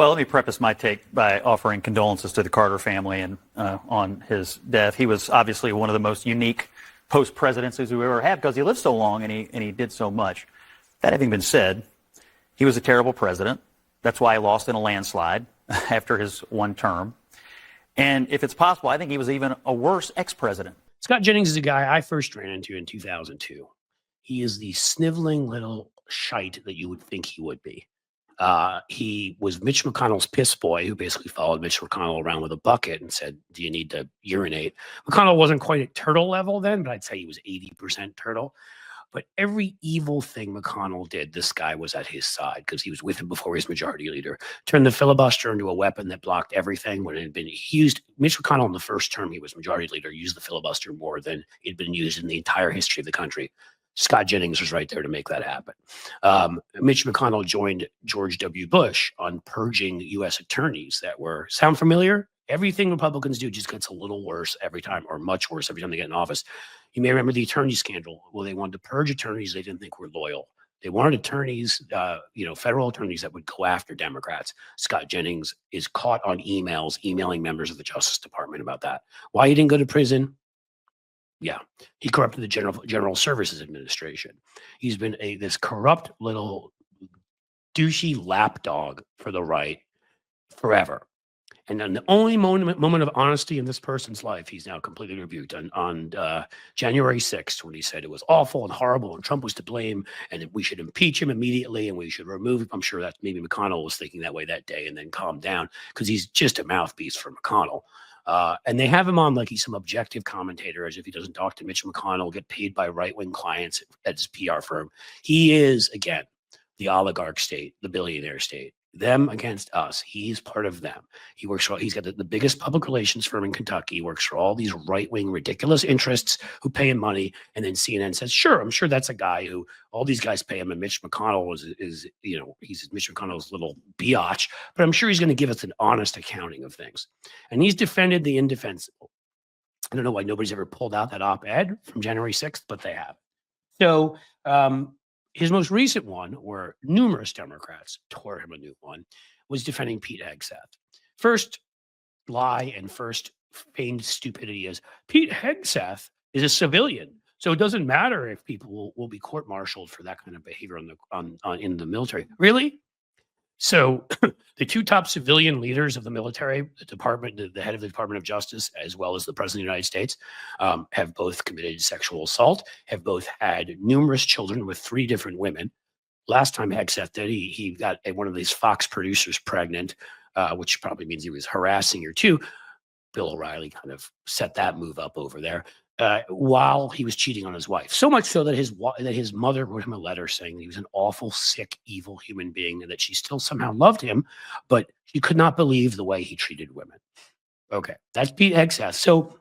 Well, let me preface my take by offering condolences to the Carter family and on his death. He was obviously one of the most unique post-presidencies we ever had because he lived so long and he did so much. That having been said, he was a terrible president. That's why he lost in a landslide after his one term. And if it's possible, I think he was even a worse ex-president. Scott Jennings is a guy I first ran into in 2002. He is the sniveling little shite that you would think he would be. He was Mitch McConnell's piss boy who basically followed Mitch McConnell around with a bucket and said, do you need to urinate? McConnell wasn't quite at turtle level then, but I'd say he was 80% turtle. But every evil thing McConnell did, this guy was at his side because he was with him before he was majority leader. Turned the filibuster into a weapon that blocked everything when it had been used. Mitch McConnell in the first term he was majority leader used the filibuster more than it had been used in the entire history of the country. Scott Jennings was right there to make that happen. Mitch McConnell joined George W. Bush on purging U.S. attorneys that were, sound familiar? Everything Republicans do just gets a little worse every time, or much worse every time they get in office. You may remember the attorney scandal. Well, they wanted to purge attorneys they didn't think were loyal. They wanted attorneys, federal attorneys that would go after Democrats. Scott Jennings is caught on emails, emailing members of the Justice Department about that. Why he didn't go to prison? Yeah, he corrupted the General Services Administration. He's been this corrupt little douchey lapdog for the right forever. And then the only moment of honesty in this person's life, he's now completely rebuked on January 6th, when he said it was awful and horrible and Trump was to blame and that we should impeach him immediately and we should remove him. I'm sure that maybe McConnell was thinking that way that day and then calmed down because he's just a mouthpiece for McConnell. And they have him on like he's some objective commentator, as if he doesn't talk to Mitch McConnell, get paid by right-wing clients at his PR firm. He is, again, the oligarch state, the billionaire state. Them against us. He's part of them. He works for, he's got the biggest public relations firm in Kentucky. He works for all these right-wing ridiculous interests who pay him money. And then CNN says, sure, I'm sure that's a guy who all these guys pay him. And Mitch McConnell is he's Mitch McConnell's little biatch, but I'm sure he's going to give us an honest accounting of things. And he's defended the indefensible. I don't know why nobody's ever pulled out that op-ed from January 6th, but they have. So, his most recent one, where numerous Democrats tore him a new one, was defending Pete Hegseth. First lie and first feigned stupidity is Pete Hegseth is a civilian, so it doesn't matter if people will be court-martialed for that kind of behavior in the military. Really? So the two top civilian leaders of the military, the head of the Department of Justice, as well as the President of the United States, have both committed sexual assault, have both had numerous children with 3 different women. Last time Hegseth did, he got one of these Fox producers pregnant, which probably means he was harassing her too. Bill O'Reilly kind of set that move up over there. While he was cheating on his wife. So much so that his mother wrote him a letter saying he was an awful, sick, evil human being and that she still somehow loved him, but she could not believe the way he treated women. Okay, that's Pete Hegseth. So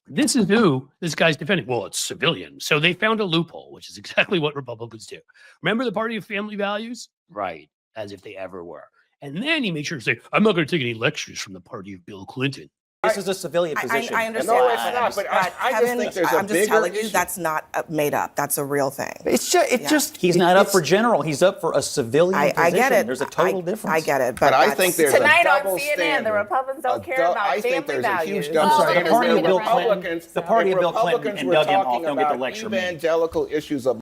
this is who this guy's defending. Well, it's civilian. So they found a loophole, which is exactly what Republicans do. Remember the party of family values? Right, as if they ever were. And then he made sure to say, I'm not going to take any lectures from the party of Bill Clinton. This is a civilian position. I understand. No, it's not. But I just think there's a bigger issue. I'm just telling you that's not made up. That's a real thing. It's just he's not up for general. He's up for a civilian position. I get it. There's a total difference. I get it. But I think there's tonight a on double CNN, standard. the Republicans don't care about I think family there's a values. huge double standard. The party of Bill Clinton, Republicans, the party of Bill Clinton Republicans and were dug him off. talking Don't get the about lecture me. evangelical issues of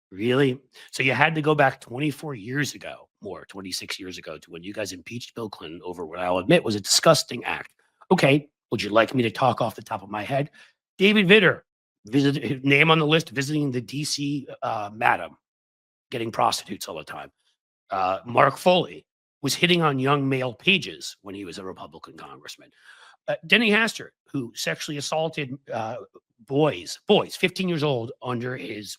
Really? So you had to go back 24 years ago, 26 years ago, to when you guys impeached Bill Clinton over what I'll admit was a disgusting act. Okay. Would you like me to talk off the top of my head? David Vitter, name on the list, visiting the D.C. madam, getting prostitutes all the time. Mark Foley was hitting on young male pages when he was a Republican congressman. Denny Hastert, who sexually assaulted boys, 15 years old, under his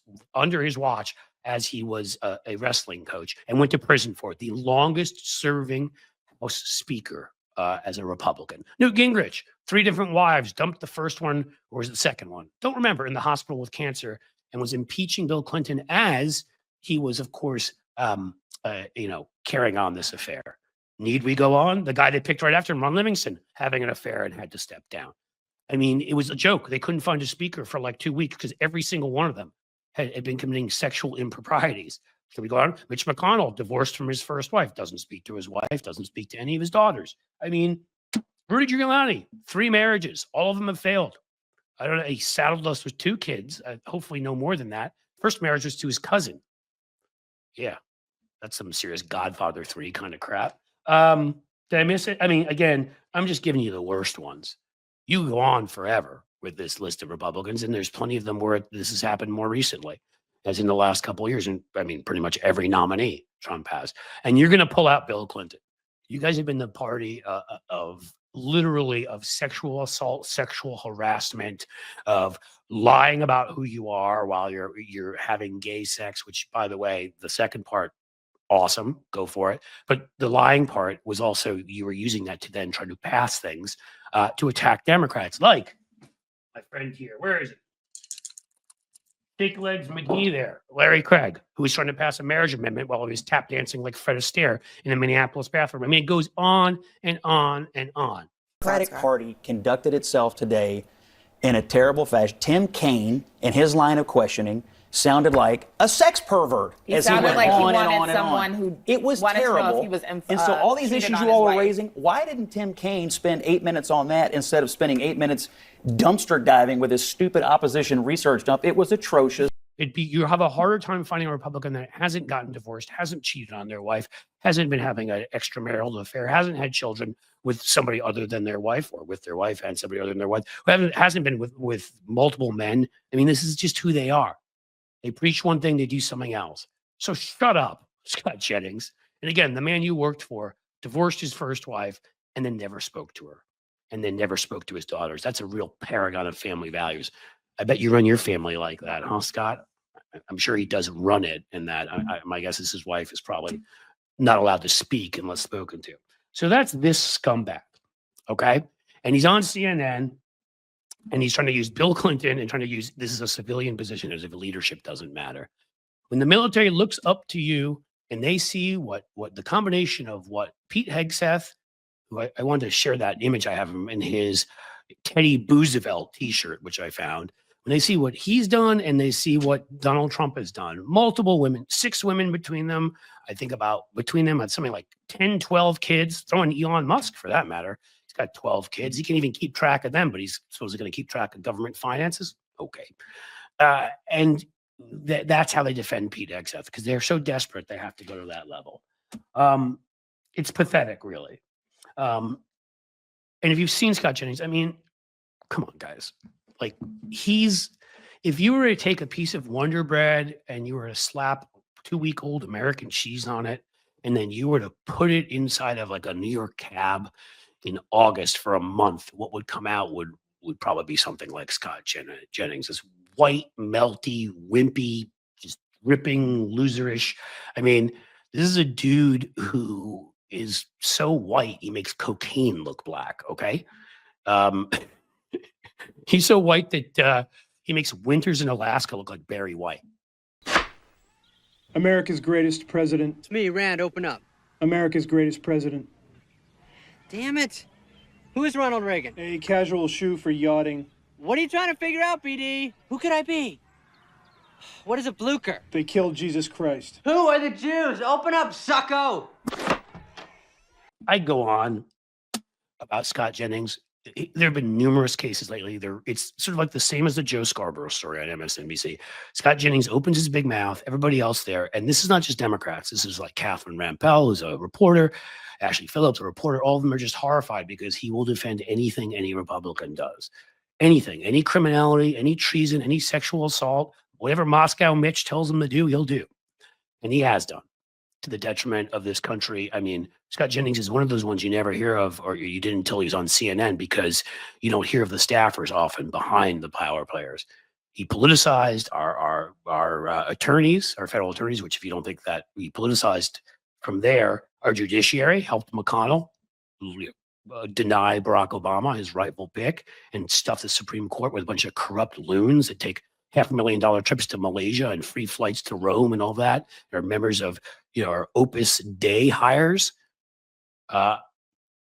watch as he was a wrestling coach and went to prison for it. The longest serving House Speaker as a Republican. Newt Gingrich, 3 different wives, dumped the first one, or was it the second one? Don't remember, in the hospital with cancer, and was impeaching Bill Clinton as he was, of course, carrying on this affair. Need we go on? The guy they picked right after him, Ron Livingston, having an affair and had to step down. I mean, it was a joke. They couldn't find a speaker for like 2 weeks because every single one of them had been committing sexual improprieties. Can we go on? Mitch McConnell, divorced from his first wife, doesn't speak to his wife, doesn't speak to any of his daughters. I mean, Rudy Giuliani, 3 marriages, all of them have failed. I don't know. He saddled us with 2 kids, hopefully no more than that. First marriage was to his cousin. Yeah, that's some serious Godfather 3 kind of crap. Did I miss it? I mean, again, I'm just giving you the worst ones. You go on forever with this list of Republicans, and there's plenty of them where this has happened more recently, as in the last couple of years. And I mean, pretty much every nominee Trump has. And you're going to pull out Bill Clinton. You guys have been the party of literally of sexual assault, sexual harassment, of lying about who you are while you're having gay sex, which, by the way, the second part, awesome, go for it. But the lying part was also, you were using that to then try to pass things to attack Democrats, like my friend here. Where is it? Big Legs McGee there, Larry Craig, who was trying to pass a marriage amendment while he was tap dancing like Fred Astaire in a Minneapolis bathroom. I mean, it goes on and on and on. The Democratic Party conducted itself today in a terrible fashion. Tim Kaine, in his line of questioning, sounded like a sex pervert. He as sounded he went like he on and wanted on and someone on. who It was wanted to know if terrible. he was and so all these cheated issues on you his all were wife. raising, why didn't Tim Kaine spend 8 minutes on that instead of spending 8 minutes dumpster diving with his stupid opposition research dump? It was atrocious. You have a harder time finding a Republican that hasn't gotten divorced, hasn't cheated on their wife, hasn't been having an extramarital affair, hasn't had children with somebody other than their wife, or with their wife and somebody other than their wife, who hasn't been with multiple men. I mean, this is just who they are. They preach one thing, they do something else. So shut up, Scott Jennings. And again, the man you worked for divorced his first wife and then never spoke to her, and then never spoke to his daughters. That's a real paragon of family values. I bet you run your family like that, huh, Scott? I'm sure he does run it, and that my guess is his wife is probably not allowed to speak unless spoken to. So that's this scumbag, okay? And he's on CNN, and he's trying to use Bill Clinton and trying to use this is a civilian position as if leadership doesn't matter. When the military looks up to you and they see what the combination of what Pete Hegseth, who I wanted to share that image I have him in his Teddy Roosevelt t-shirt, which I found. When they see what he's done and they see what Donald Trump has done, multiple women, 6 women between them, I think about between them, something like 10, 12 kids, throwing Elon Musk for that matter. He's got 12 kids. He can't even keep track of them, but he's supposedly going to keep track of government finances. Okay. And that's how they defend Pete Hegseth, because they're so desperate they have to go to that level. It's pathetic, really. And if you've seen Scott Jennings, I mean, come on, guys. Like, if you were to take a piece of Wonder Bread and you were to slap 2-week-old American cheese on it, and then you were to put it inside of like a New York cab in August for a month, what would come out would probably be something like Scott Jennings, this white, melty, wimpy, just ripping, loserish. I mean, this is a dude who is so white, he makes cocaine look black, okay? He's so white that he makes winters in Alaska look like Barry White. America's greatest president. It's me, Rand. Open up. America's greatest president. Damn it. Who is Ronald Reagan? A casual shoe for yachting. What are you trying to figure out, BD? Who could I be? What is a blucher? They killed Jesus Christ. Who are the Jews? Open up, sucko! I go on about Scott Jennings. There have been numerous cases lately. It's sort of like the same as the Joe Scarborough story on MSNBC. Scott Jennings opens his big mouth, everybody else there. And this is not just Democrats. This is like Catherine Rampell, who's a reporter, Ashley Phillips, a reporter. All of them are just horrified because he will defend anything any Republican does. Anything, any criminality, any treason, any sexual assault, whatever Moscow Mitch tells him to do, he'll do. And he has done, to the detriment of this country. I mean, Scott Jennings is one of those ones you never hear of, or you didn't until he was on CNN, because you don't hear of the staffers often behind the power players. He politicized our attorneys, our federal attorneys, which, if you don't think that, we politicized from there, our judiciary, helped McConnell deny Barack Obama his rightful pick, and stuff the Supreme Court with a bunch of corrupt loons that take $500,000 trips to Malaysia and free flights to Rome and all that. They're members of, our Opus Dei hires, or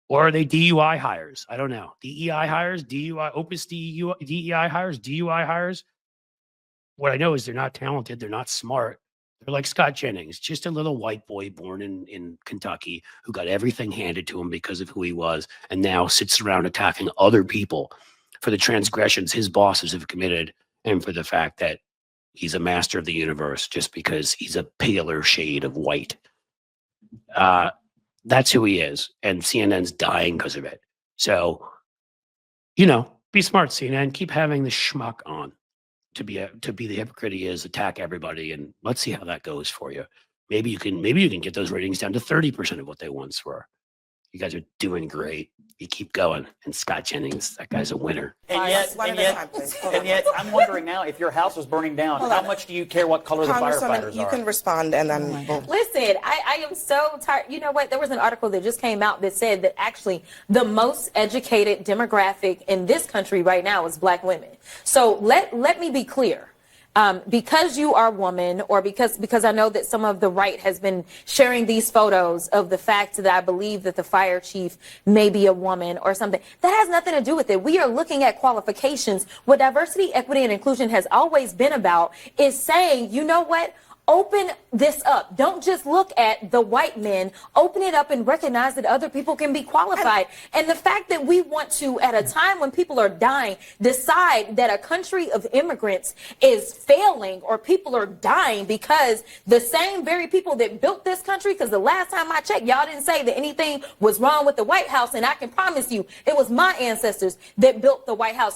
are they DUI hires? I don't know. DEI hires, DUI, Opus DEI hires, DUI hires. What I know is they're not talented, they're not smart, They're like Scott Jennings, just a little white boy born in Kentucky who got everything handed to him because of who he was, and now sits around attacking other people for the transgressions his bosses have committed and for the fact that he's a master of the universe just because he's a paler shade of white. That's who he is, and CNN's dying because of it. So, be smart, CNN. Keep having the schmuck on to be the hypocrite he is, attack everybody, and let's see how that goes for you. Maybe you can get those ratings down to 30% of what they once were. You guys are doing great. You keep going. And Scott Jennings, that guy's a winner. And yet, I'm wondering now, if your house was burning down, how much do you care what color the firefighters you are? can respond and then we'll... Listen, I am so tired. You know what? There was an article that just came out that said that actually the most educated demographic in this country right now is black women. So let me be clear. Because you are a woman, or because I know that some of the right has been sharing these photos of the fact that I believe that the fire chief may be a woman or something, that has nothing to do with it. We are looking at qualifications. What diversity, equity, and inclusion has always been about is saying, you know what? Open this up. Don't just look at the white men. Open it up and recognize that other people can be qualified. And the fact that we want to, at a time when people are dying, decide that a country of immigrants is failing or people are dying because the same very people that built this country, because the last time I checked, y'all didn't say that anything was wrong with the White House. And I can promise you, it was my ancestors that built the White House.